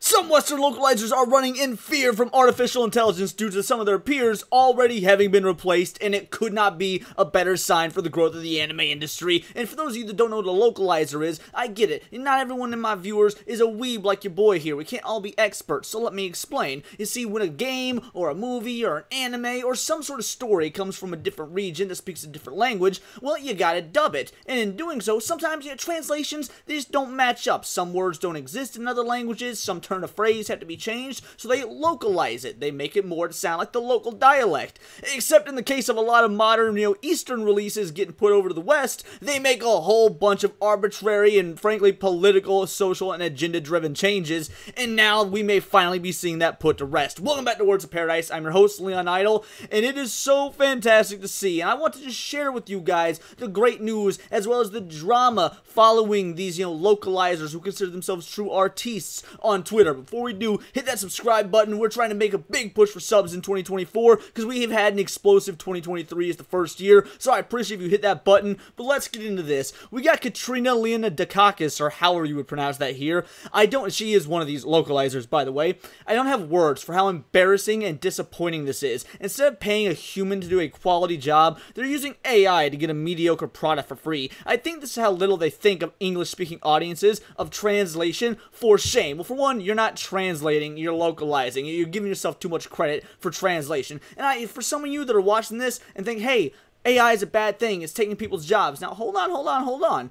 Some Western localizers are running in fear from artificial intelligence due to some of their peers already having been replaced, and it could not be a better sign for the growth of the anime industry. And for those of you that don't know what a localizer is, I get it. Not everyone in my viewers is a weeb like your boy here. We can't all be experts, so let me explain. You see, when a game, or a movie, or an anime, or some sort of story comes from a different region that speaks a different language, well, you gotta dub it. And in doing so, sometimes translations, they just don't match up. Some words don't exist in other languages, some turn of phrase have to be changed, so they localize it. They make it more to sound like the local dialect. Except in the case of a lot of modern, Eastern releases getting put over to the West, they make a whole bunch of arbitrary and frankly political, social, and agenda-driven changes, and now we may finally be seeing that put to rest. Welcome back to Words of Paradise. I'm your host, Leon Idol, and it is so fantastic to see, and I want to just share with you guys the great news as well as the drama following these, localizers who consider themselves true artistes on Twitter. Before we do, hit that subscribe button. We're trying to make a big push for subs in 2024 because we have had an explosive 2023 as the first year, so I appreciate if you hit that button. But let's get into this. We got Katrina Lena Dukakis, or however you would pronounce that here. She is one of these localizers, by the way. I don't have words for how embarrassing and disappointing this is. Instead of paying a human to do a quality job, they're using AI to get a mediocre product for free. I think this is how little they think of English-speaking audiences, of translation. For shame. Well, for one, you're not translating, you're localizing. You're giving yourself too much credit for translation. And for some of you that are watching this and think, hey, AI is a bad thing, it's taking people's jobs. Now, hold on.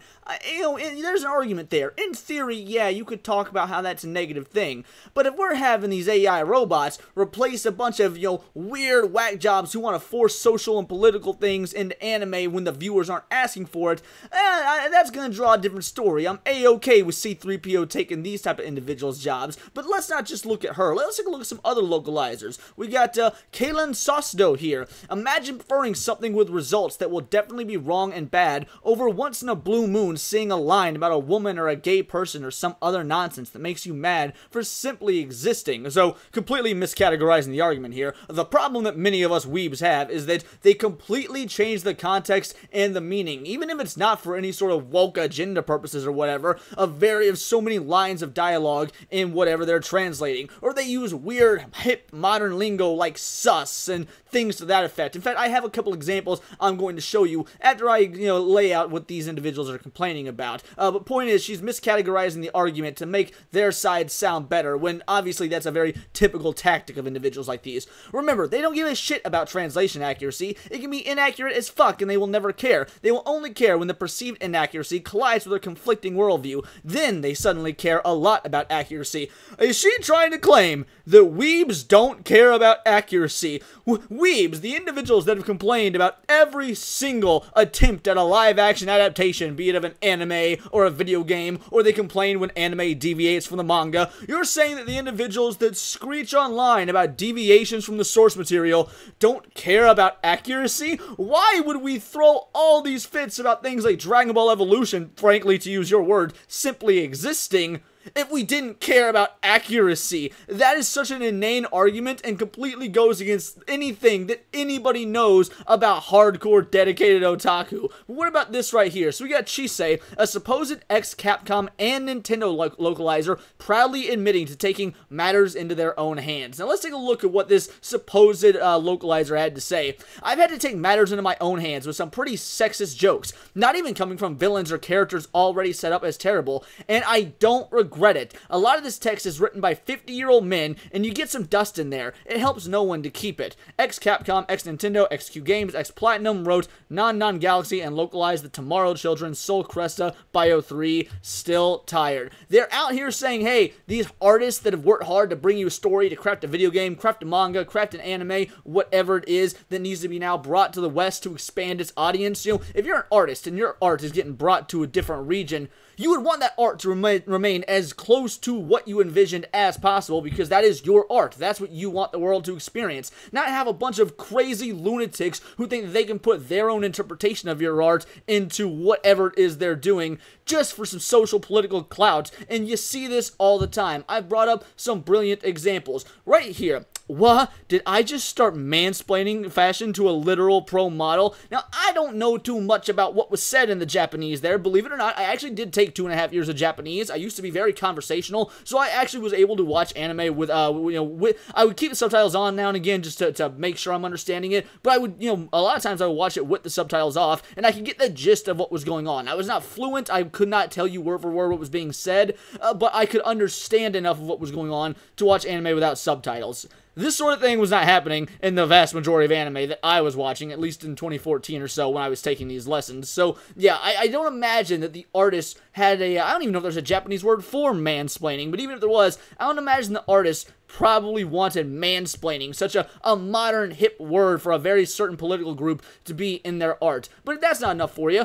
There's an argument there. In theory, yeah, you could talk about how that's a negative thing. But if we're having these AI robots replace a bunch of, weird whack jobs who want to force social and political things into anime when the viewers aren't asking for it, that's going to draw a different story. I'm A-okay with C-3PO taking these type of individuals' jobs. But let's not just look at her. Let's take a look at some other localizers. We got Kaylin Sosdo here. Imagine preferring something with results that will definitely be wrong and bad over once in a blue moon seeing a line about a woman or a gay person or some other nonsense that makes you mad for simply existing. So, completely miscategorizing the argument here. The problem that many of us weebs have is that they completely change the context and the meaning, even if it's not for any sort of woke agenda purposes or whatever, of so many lines of dialogue in whatever they're translating. Or they use weird, hip, modern lingo like sus and things to that effect. In fact, I have a couple examples I'm going to show you after I, lay out what these individuals are complaining about. But point is, she's miscategorizing the argument to make their side sound better, when obviously that's a very typical tactic of individuals like these. Remember, they don't give a shit about translation accuracy. It can be inaccurate as fuck, and they will never care. They will only care when the perceived inaccuracy collides with their conflicting worldview. Then they suddenly care a lot about accuracy. Is she trying to claim that weebs don't care about accuracy? Weebs, the individuals that have complained about every single attempt at a live-action adaptation, be it of an anime or a video game, or they complain when anime deviates from the manga. You're saying that the individuals that screech online about deviations from the source material don't care about accuracy? Why would we throw all these fits about things like Dragon Ball Evolution, frankly, to use your word, simply existing, if we didn't care about accuracy? That is such an inane argument and completely goes against anything that anybody knows about hardcore dedicated otaku. But what about this right here? So we got Chisei, a supposed ex-Capcom and Nintendo localizer, proudly admitting to taking matters into their own hands. Now let's take a look at what this supposed localizer had to say. I've had to take matters into my own hands with some pretty sexist jokes, not even coming from villains or characters already set up as terrible, and I don't regret it. A lot of this text is written by 50-year-old men, and you get some dust in there. It helps no one to keep it. Ex-Capcom, ex-Nintendo, ex-Q Games, ex-Platinum wrote Non-Non-Galaxy and localized the Tomorrow Children, Soul Cresta, Bio 3, still tired. They're out here saying, hey, these artists that have worked hard to bring you a story, to craft a video game, craft a manga, craft an anime, whatever it is that needs to be now brought to the West to expand its audience. If you're an artist and your art is getting brought to a different region, you would want that art to remain as close to what you envisioned as possible, because that is your art. That's what you want the world to experience. Not have a bunch of crazy lunatics who think they can put their own interpretation of your art into whatever it is they're doing just for some social political clout. And you see this all the time. I've brought up some brilliant examples. Right here, What? Did I just start mansplaining fashion to a literal pro model? Now, I don't know too much about what was said in the Japanese there. Believe it or not, I actually did take 2.5 years of Japanese. I used to be very conversational, so I actually was able to watch anime with, I would keep the subtitles on now and again just to make sure I'm understanding it, but I would, a lot of times I would watch it with the subtitles off, and I could get the gist of what was going on. I was not fluent. I could not tell you word for word what was being said, but I could understand enough of what was going on to watch anime without subtitles. This sort of thing was not happening in the vast majority of anime that I was watching, at least in 2014 or so when I was taking these lessons. So, yeah, I don't imagine that the artist had I don't even know if there's a Japanese word for mansplaining, but even if there was, I don't imagine the artist probably wanted mansplaining, such a modern, hip word for a very certain political group to be in their art. But if that's not enough for you,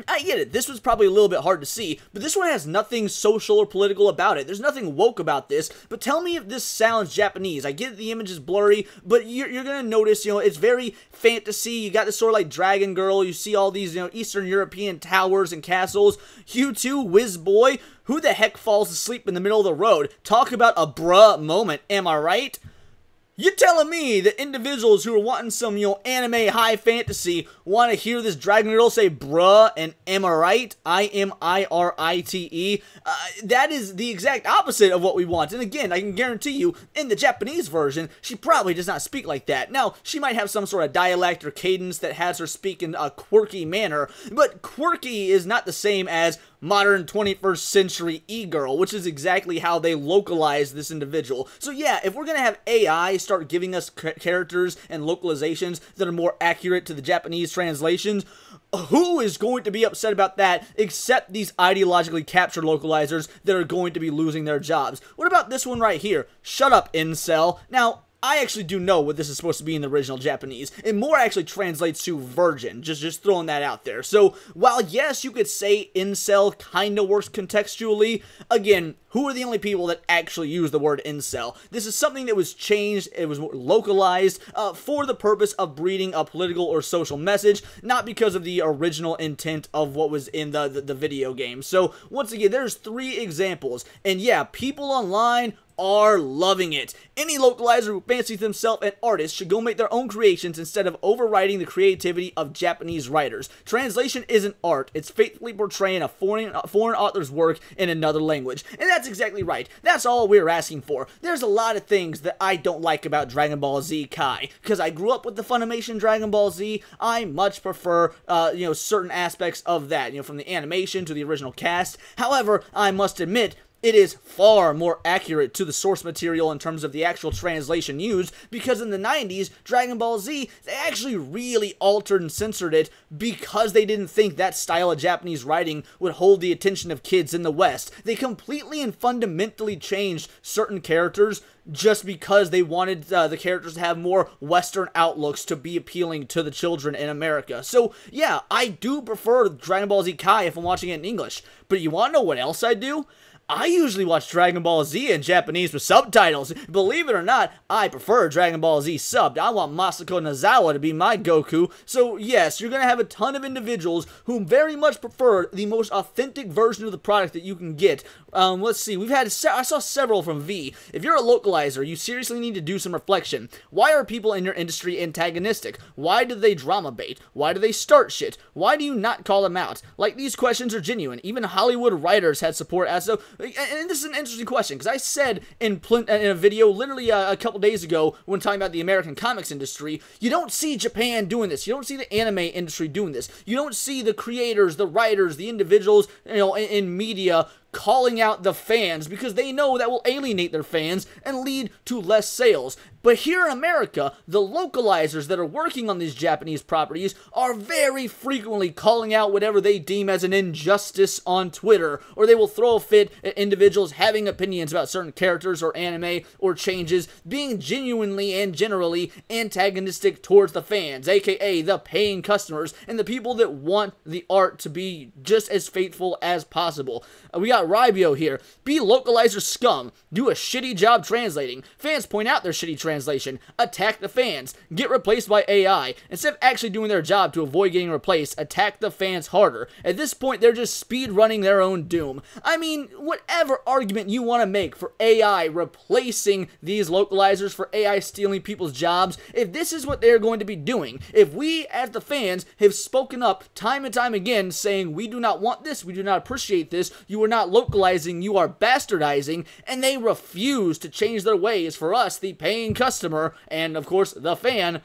I get it, this was probably a little bit hard to see, but this one has nothing social or political about it. There's nothing woke about this, but tell me if this sounds Japanese. I get the image is blurry, but you're gonna notice, it's very fantasy. You got this sort of like Dragon Girl, you see all these, Eastern European towers and castles. You too, whiz boy, who the heck falls asleep in the middle of the road? Talk about a bruh moment, am I right? You're telling me that individuals who are wanting some, anime high fantasy want to hear this Dragon Girl say bruh and am I right? I-M-I-R-I-T-E. That is the exact opposite of what we want. And again, I can guarantee you, in the Japanese version, she probably does not speak like that. Now, she might have some sort of dialect or cadence that has her speak in a quirky manner, but quirky is not the same as modern 21st century e-girl, which is exactly how they localize this individual. So yeah, if we're gonna have AI start giving us characters and localizations that are more accurate to the Japanese translations, who is going to be upset about that except these ideologically captured localizers that are going to be losing their jobs? What about this one right here? Shut up, Incel. Now, I actually do know what this is supposed to be in the original Japanese. It more actually translates to virgin, just throwing that out there. So, while yes, you could say incel kinda works contextually, again, who are the only people that actually use the word incel? This is something that was changed, it was localized for the purpose of breeding a political or social message, not because of the original intent of what was in the video game. So, once again, there's 3 examples, and yeah, people online are loving it. Any localizer who fancies himself an artist should go make their own creations instead of overriding the creativity of Japanese writers. Translation isn't art, it's faithfully portraying a foreign author's work in another language. And that's exactly right. That's all we're asking for. There's a lot of things that I don't like about Dragon Ball Z Kai. Because I grew up with the Funimation Dragon Ball Z, I much prefer, certain aspects of that, from the animation to the original cast. However, I must admit, it is far more accurate to the source material in terms of the actual translation used, because in the 90s, Dragon Ball Z, they actually really altered and censored it because they didn't think that style of Japanese writing would hold the attention of kids in the West. They completely and fundamentally changed certain characters just because they wanted the characters to have more Western outlooks to be appealing to the children in America. So, yeah, I do prefer Dragon Ball Z Kai if I'm watching it in English. But you want to know what else I do? I usually watch Dragon Ball Z in Japanese with subtitles. Believe it or not, I prefer Dragon Ball Z subbed. I want Masako Nozawa to be my Goku. So yes, you're going to have a ton of individuals who very much prefer the most authentic version of the product that you can get. Let's see, I saw several from V. If you're a localizer, you seriously need to do some reflection. Why are people in your industry antagonistic? Why do they drama bait? Why do they start shit? Why do you not call them out? Like, these questions are genuine. Even Hollywood writers had support as so. And this is an interesting question, because I said in a video literally a couple days ago when talking about the American comics industry, you don't see Japan doing this. You don't see the anime industry doing this. You don't see the creators, the writers, the individuals, in media calling out the fans, because they know that will alienate their fans and lead to less sales. But here in America, the localizers that are working on these Japanese properties are very frequently calling out whatever they deem as an injustice on Twitter, or they will throw a fit at individuals having opinions about certain characters or anime or changes, being genuinely and generally antagonistic towards the fans, aka the paying customers, and the people that want the art to be just as faithful as possible. We got Rybio here. Be localizer scum. Do a shitty job translating. Fans point out their shitty translation. Attack the fans. Get replaced by AI. Instead of actually doing their job to avoid getting replaced, attack the fans harder. At this point, they're just speed running their own doom. I mean, whatever argument you want to make for AI replacing these localizers, for AI stealing people's jobs, if this is what they're going to be doing, if we as the fans have spoken up time and time again saying we do not want this, we do not appreciate this, you are not localizing, you are bastardizing, and they refuse to change their ways for us, the paying customer, and of course the fan,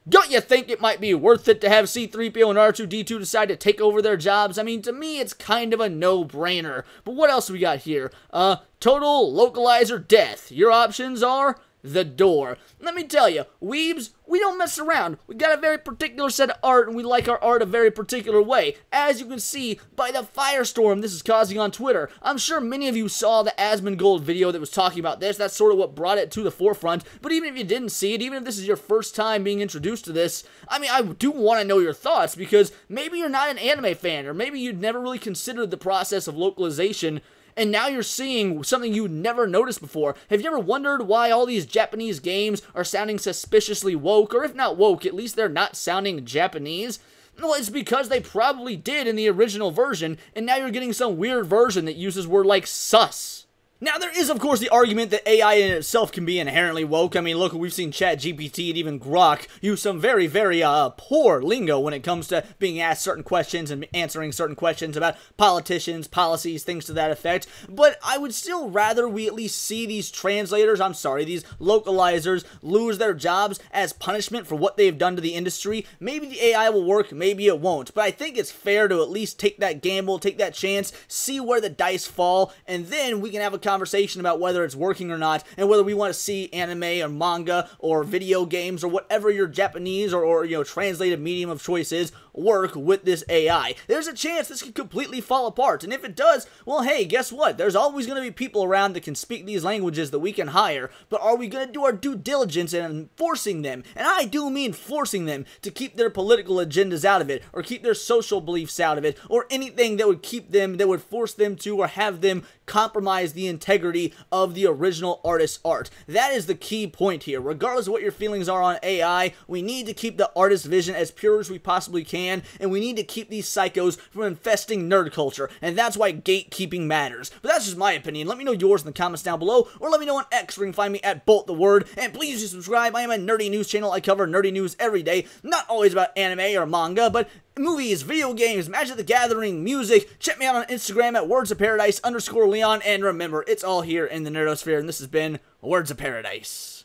don't you think it might be worth it to have C-3PO and R2-D2 decide to take over their jobs? I mean, to me, it's kind of a no-brainer. But what else we got here? Total localizer death. Your options are the door. Let me tell you, weebs, we don't mess around. We got a very particular set of art, and we like our art a very particular way. As you can see by the firestorm this is causing on Twitter. I'm sure many of you saw the Asmongold video that was talking about this. That's sort of what brought it to the forefront. But even if you didn't see it, even if this is your first time being introduced to this, I mean, I do want to know your thoughts, because maybe you're not an anime fan, or maybe you'd never really considered the process of localization, and now you're seeing something you never noticed before. Have you ever wondered why all these Japanese games are sounding suspiciously woke? Or if not woke, at least they're not sounding Japanese? Well, it's because they probably did in the original version, and now you're getting some weird version that uses word like sus. Now, there is, of course, the argument that AI in itself can be inherently woke. I mean, look, we've seen ChatGPT and even Grok use some very, very poor lingo when it comes to being asked certain questions and answering certain questions about politicians, policies, things to that effect. But I would still rather we at least see these translators, these localizers, lose their jobs as punishment for what they've done to the industry. Maybe the AI will work, maybe it won't. But I think it's fair to at least take that gamble, take that chance, see where the dice fall, and then we can have a conversation about whether it's working or not, and whether we want to see anime or manga or video games or whatever your Japanese or translated medium of choice is work with this AI. There's a chance this could completely fall apart, and if it does, well, hey, guess what? There's always going to be people around that can speak these languages that we can hire, but are we going to do our due diligence in forcing them, and I do mean forcing them, to keep their political agendas out of it, or keep their social beliefs out of it, or anything that would keep them, that would force them to, or have them compromise the integrity of the original artist's art. That is the key point here. Regardless of what your feelings are on AI, we need to keep the artist's vision as pure as we possibly can, and we need to keep these psychos from infesting nerd culture, and that's why gatekeeping matters. But that's just my opinion. Let me know yours in the comments down below, or let me know on X, where you can find me at BoltTheWord, and please do subscribe. I am a nerdy news channel. I cover nerdy news every day, not always about anime or manga, but movies, video games, Magic the Gathering, music. Check me out on Instagram at wordsofparadise_Leon, and remember, it's all here in the nerdosphere, and this has been Words of Paradise.